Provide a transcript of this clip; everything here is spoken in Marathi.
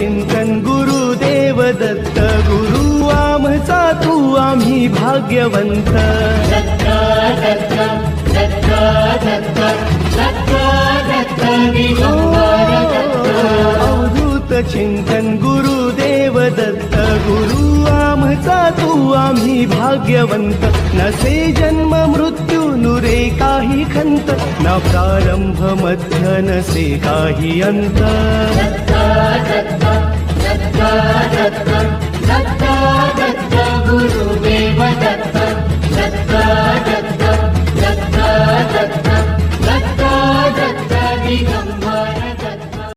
चिंतन गुरुदेव दत्त गुरु आमचा तू आम्ही भाग्यवंत अवधूत चिंतन गुरुदेव दत्त गुरु आमचा तू आम्ही भाग्यवंत नसे जन्म मृत्यू नुरे काही खंत न प्रारंभ मध्य नसे काही अंत